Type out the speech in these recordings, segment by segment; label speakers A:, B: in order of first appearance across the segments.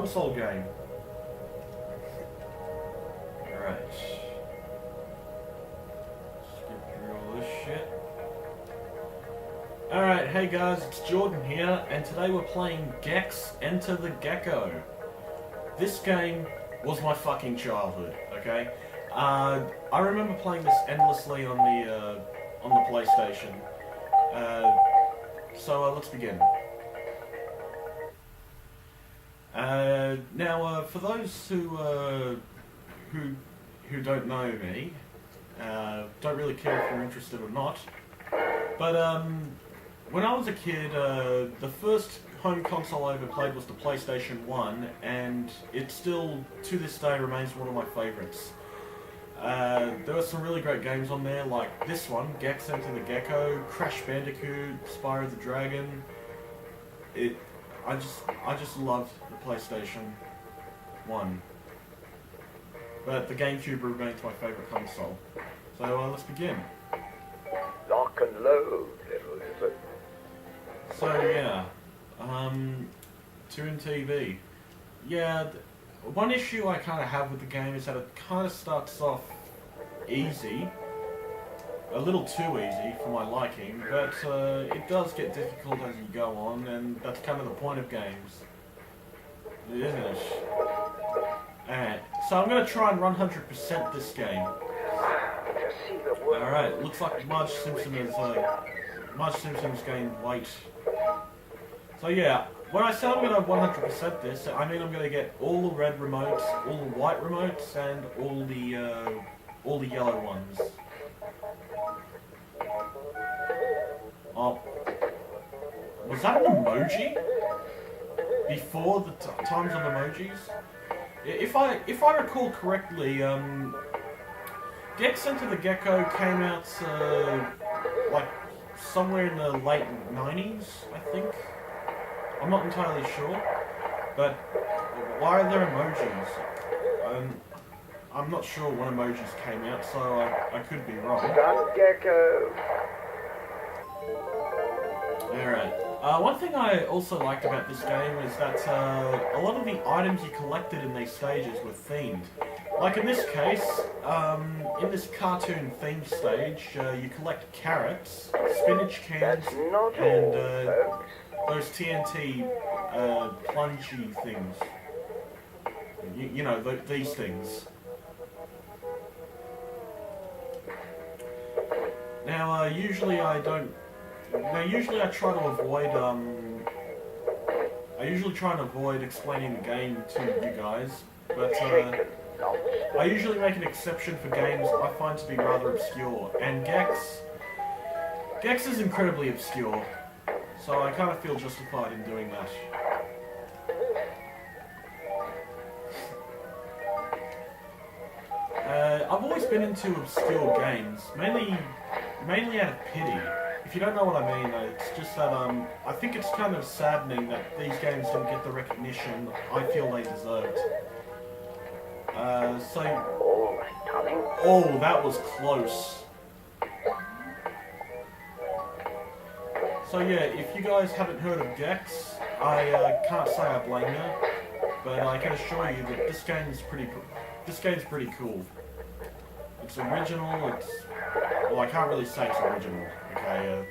A: console game. Alright. Skip through all this shit. Alright, hey guys, it's Jordan here, and today we're playing Gex Enter the Gecko. This game was my fucking childhood, okay? I remember playing this endlessly on the PlayStation. So let's begin. Now, for those who don't know me, don't really care if you're interested or not, but when I was a kid, the first home console I ever played was the PlayStation 1, and it still, to this day, remains one of my favourites. There were some really great games on there, like this one, Gex Enter the Gecko, Crash Bandicoot, Spyro the Dragon. I just loved the PlayStation 1. But the GameCube remains my favourite console. So let's begin.
B: Lock and load, Elizabeth.
A: So yeah, Toon TV. Yeah, one issue I kind of have with the game is that it kind of starts off easy. A little too easy for my liking, but it does get difficult as you go on, and that's kind of the point of games, isn't it? Alright, so I'm going to try and run 100% this game. Alright, looks like Marge Simpson's gained weight. So yeah, when I say I'm going to 100% this, I mean I'm going to get all the red remotes, all the white remotes, and all the yellow ones. Oh, was that an emoji? Before the times of emojis? If I recall correctly, Gex Enter the Gecko came out like somewhere in the late 90s, I think. I'm not entirely sure, but why are there emojis? I'm not sure when emojis came out, so I could be wrong.
B: Stunt Gecko.
A: Alright. One thing I also liked about this game is that a lot of the items you collected in these stages were themed. Like in this case, in this cartoon themed stage, you collect carrots, spinach cans, and those TNT plungy things. You know, these things. Now, usually I don't... Now, usually I try to avoid, I usually try and avoid explaining the game to you guys, but, I usually make an exception for games I find to be rather obscure, and Gex is incredibly obscure, so I kind of feel justified in doing that. I've always been into obscure games, mainly out of pity. If you don't know what I mean, it's just that I think it's kind of saddening that these games didn't get the recognition I feel they deserved. Oh, that was close. So yeah, if you guys haven't heard of Gex, I can't say I blame you, but I can assure you that this game's pretty cool. It's original. Well, I can't really say it's original, okay?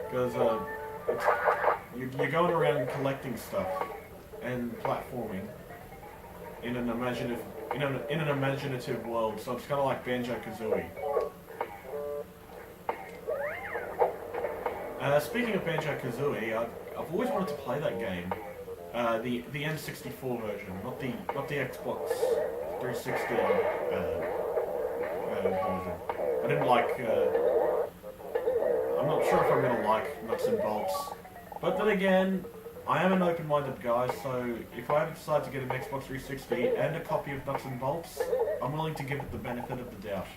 A: Because you're going around collecting stuff and platforming in an imaginative world, so it's kind of like Banjo-Kazooie. Speaking of Banjo-Kazooie, I've always wanted to play that game. The N64 version, not the Xbox 360 version. I didn't like. I'm not sure if I'm gonna like Nuts and Bolts, but then again, I am an open-minded guy, so if I ever decide to get an Xbox 360 and a copy of Nuts and Bolts, I'm willing to give it the benefit of the doubt.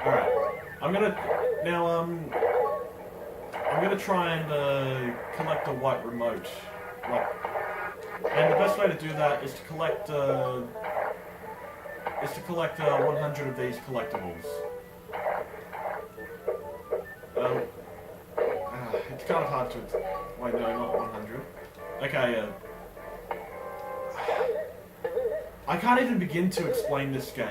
A: Alright, I'm gonna try and collect a white remote. And the best way to do that is to collect 100 of these collectibles. hard to... Wait, no, not 100. Okay, I can't even begin to explain this game.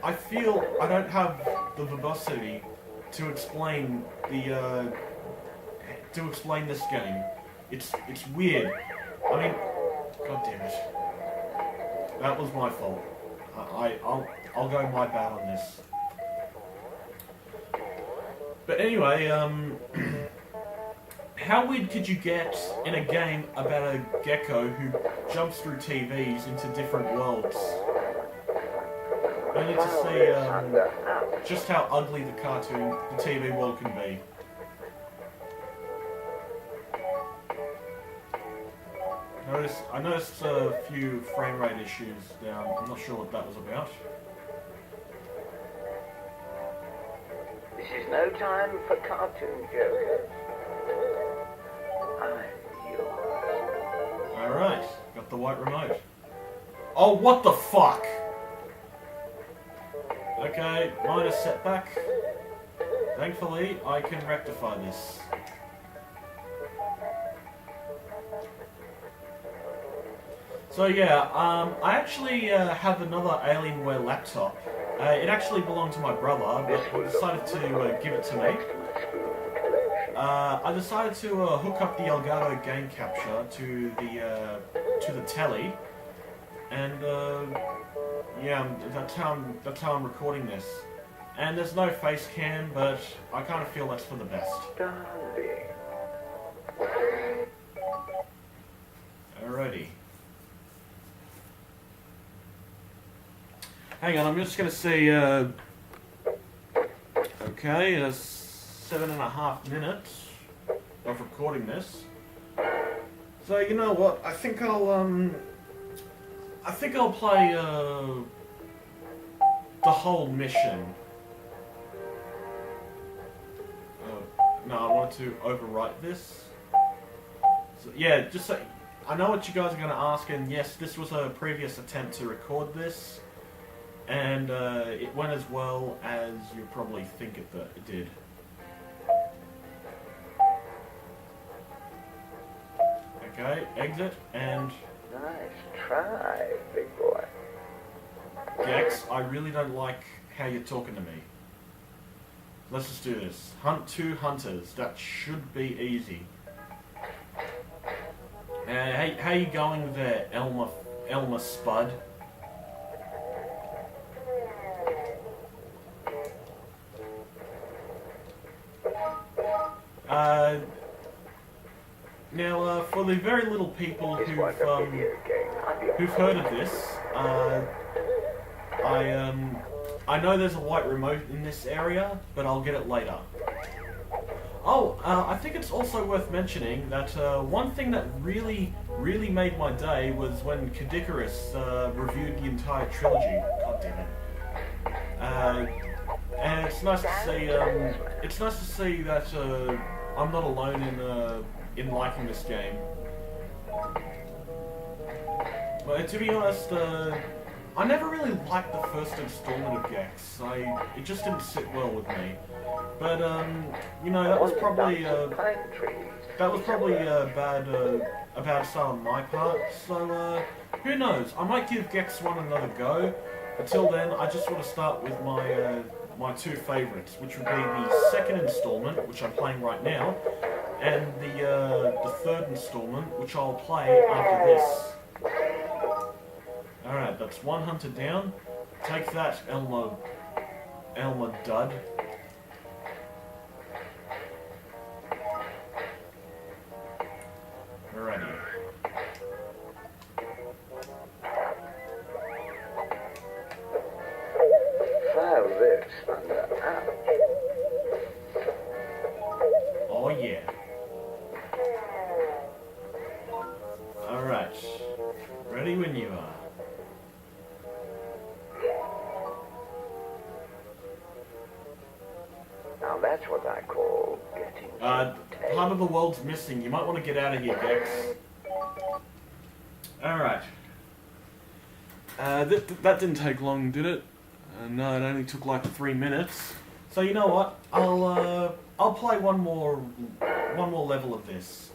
A: I feel I don't have the verbosity to explain this game. It's weird. I mean, god damn it. That was my fault. I'll go my bad on this. But anyway, how weird could you get in a game about a gecko who jumps through TVs into different worlds? Only to see just how ugly the TV world can be. I noticed a few frame rate issues down. I'm not sure what that was about.
B: This is no time for cartoon jokers. I'm yours.
A: Alright, got the white remote. Oh, what the fuck? Okay, minor setback. Thankfully, I can rectify this. So yeah, I actually have another Alienware laptop. It actually belonged to my brother, but he decided to give it to me. I decided to hook up the Elgato game capture to the telly, and yeah, that's how I'm recording this. And there's no face cam, but I kind of feel that's for the best.
B: Darling.
A: Alrighty. Hang on, I'm just going to say, okay, 7.5 minutes of recording this. So, you know what, I think I'll play, the whole mission. No, I wanted to overwrite this. So, yeah, just so, I know what you guys are going to ask, and yes, this was a previous attempt to record this. And it went as well as you probably think it did. Okay, exit, and...
B: Nice try, big boy.
A: Gex, I really don't like how you're talking to me. Let's just do this. Hunt 2 hunters. That should be easy. Hey, how you going there, Elmer Spud? Now, for the very little people who've heard of this, I know there's a white remote in this area, but I'll get it later. Oh, I think it's also worth mentioning that one thing that really made my day was when Kadikarus reviewed the entire trilogy. God damn it. And it's nice to see that I'm not alone in liking this game. But to be honest, I never really liked the first installment of Gex. It just didn't sit well with me. But you know, that was probably a bad start on my part. So who knows? I might give Gex 1 another go. Until then, I just want to start with my two favourites, which would be the second installment, which I'm playing right now, and the third installment, which I'll play after this. Alright, that's one hunter down. Take that, Elmer Dud. Alrighty.
B: File this under out.
A: Oh yeah. Alright. Ready when you are.
B: Now that's what I call getting
A: part of the world's missing. You might want to get out of here, Gex. Alright. That didn't take long, did it? No, it only took like 3 minutes. So you know what? I'll play one more level of this,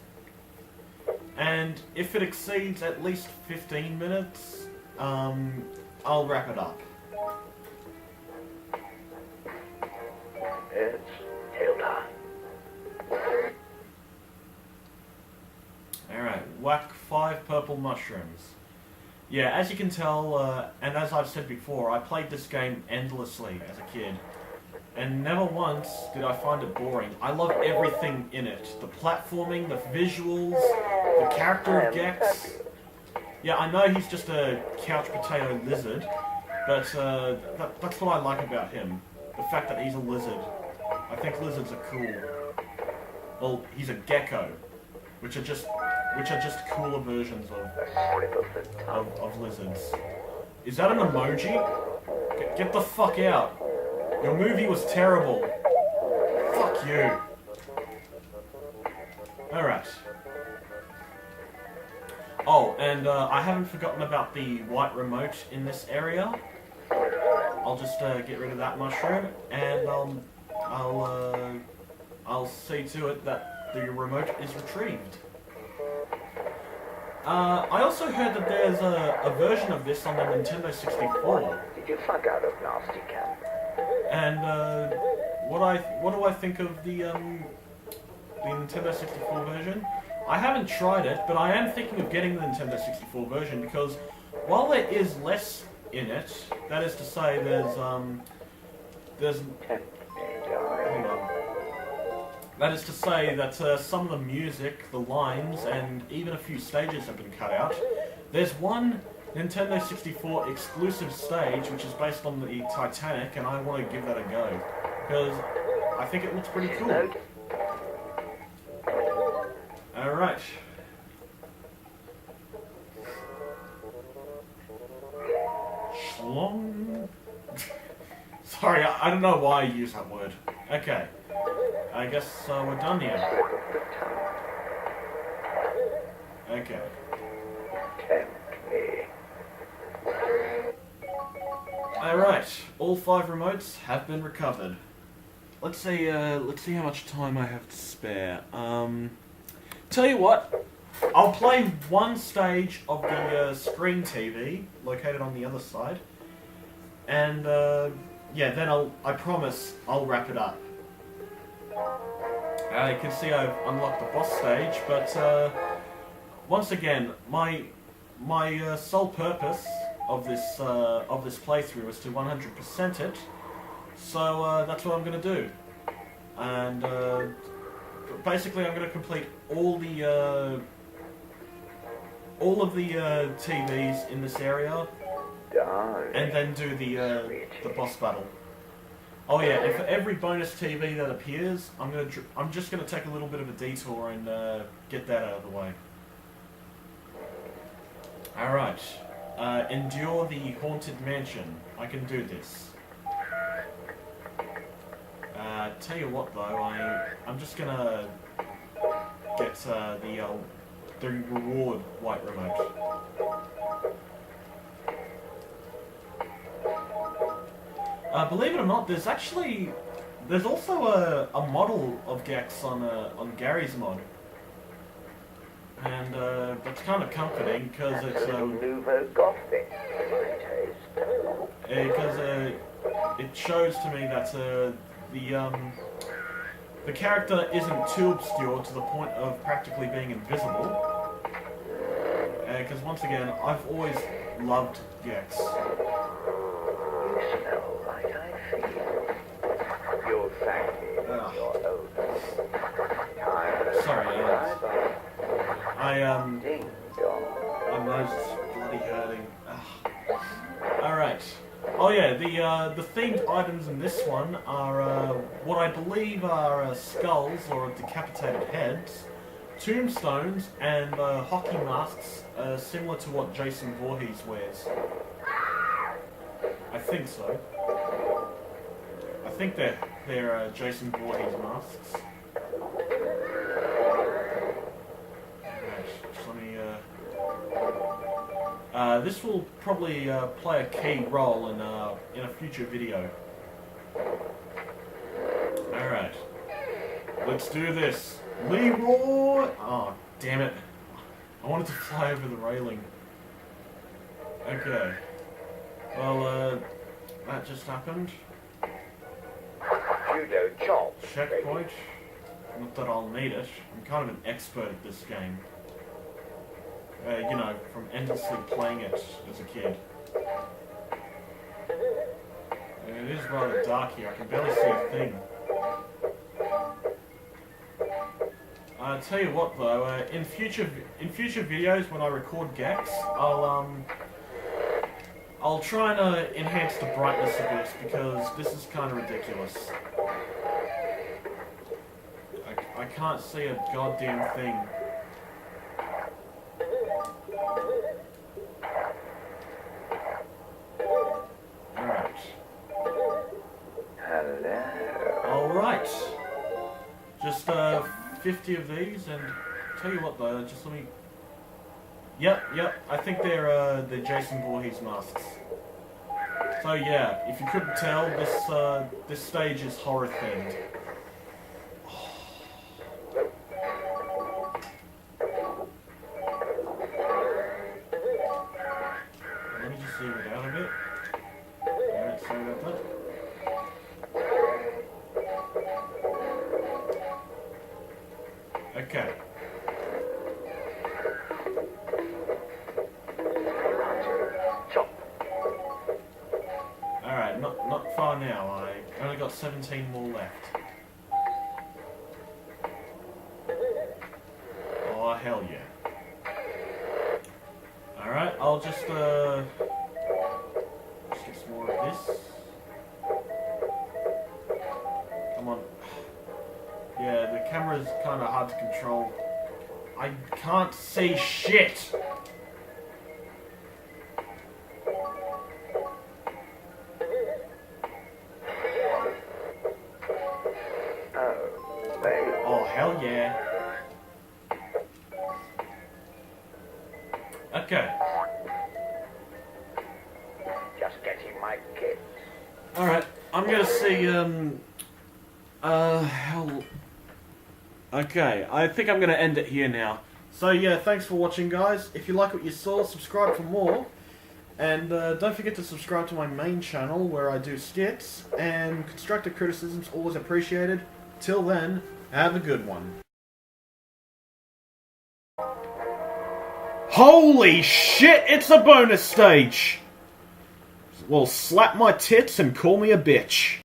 A: and if it exceeds at least 15 minutes, I'll wrap it up.
B: It's Hilda.
A: Alright, whack 5 purple mushrooms. Yeah, as you can tell, and as I've said before, I played this game endlessly as a kid. And never once did I find it boring. I love everything in it. The platforming, the visuals, the character of Gex. Yeah, I know he's just a couch potato lizard, but that's what I like about him. The fact that he's a lizard. I think lizards are cool. Well, he's a gecko, which are just cooler versions of lizards. Is that an emoji? Get the fuck out. Your movie was terrible. Fuck you. Alright. Oh, and I haven't forgotten about the white remote in this area. I'll just get rid of that mushroom, and I'll see to it that the remote is retrieved. I also heard that there's a version of this on the Nintendo 64.
B: Did you fuck out of Nasty Camp?
A: And what do I think of the Nintendo 64 version? I haven't tried it, but I am thinking of getting the Nintendo 64 version because while there is less in it, that is to say, there's hang on. That is to say that some of the music, the lines, and even a few stages have been cut out. There's one Nintendo 64 exclusive stage which is based on the Titanic, and I want to give that a go because I think it looks pretty cool. Alright. Schlong. Sorry, I don't know why I use that word. Okay. I guess we're done here. Okay.
B: Tempt me.
A: Alright, all 5 remotes have been recovered. Let's see how much time I have to spare. Tell you what, I'll play one stage of the screen TV, located on the other side. And, yeah, then I promise I'll wrap it up. You can see I've unlocked the boss stage, but once again, my sole purpose of this playthrough is to 100% it. So that's what I'm going to do, and basically I'm going to complete all of the TVs in this area, and then do the boss battle. Oh yeah, and for every bonus TV that appears, I'm just gonna take a little bit of a detour and get that out of the way. All right, endure the haunted mansion. I can do this. Tell you what though, I'm just gonna get the reward white remote. Believe it or not, there's also a model of Gex on Gary's mod, and that's kind of comforting because it's
B: Nouveau Gothic,
A: because it shows to me that the character isn't too obscure to the point of practically being invisible. Because once again, I've always loved Gex.
B: You smell like I feel. You'll thank me when you're older.
A: Sorry,
B: Ding dong.
A: my nose is bloody hurting. Alright. Oh yeah, the themed items in this one are what I believe are skulls or decapitated heads, tombstones, and hockey masks similar to what Jason Voorhees wears. I think so. I think they're Jason Voorhees masks. Just let me. This will probably play a key role in a future video. Alright. Let's do this. Leroy! Oh, damn it. I wanted to fly over the railing. Okay. Well, that just happened.
B: Judo chops.
A: Checkpoint. Not that I'll need it. I'm kind of an expert at this game. You know, from endlessly playing it as a kid. And it is rather dark here. I can barely see a thing. I tell you what, though, in future videos when I record gags, I'll try and enhance the brightness of this because this is kind of ridiculous. I can't see a goddamn thing. Alright.
B: Hello.
A: Alright. Just 50 of these, and tell you what though, just let me... Yep, I think they're Jason Voorhees masks. So yeah, if you couldn't tell, this stage is horror themed. Let me just zoom it out a bit. Alright, sorry about that. Okay. Alright, not far now. I only got 17 more left. Oh, hell yeah. Alright, I'll just get some more of this. Come on. Yeah, the camera's kind of hard to control. I can't see shit! Oh, hell yeah. Okay.
B: Just getting my kit.
A: Alright, I'm gonna see, hell... Okay, I think I'm gonna end it here now. So yeah, thanks for watching, guys. If you like what you saw, subscribe for more. And don't forget to subscribe to my main channel where I do skits. And constructive criticism's always appreciated. Till then, have a good one. Holy shit, it's a bonus stage! Well, slap my tits and call me a bitch.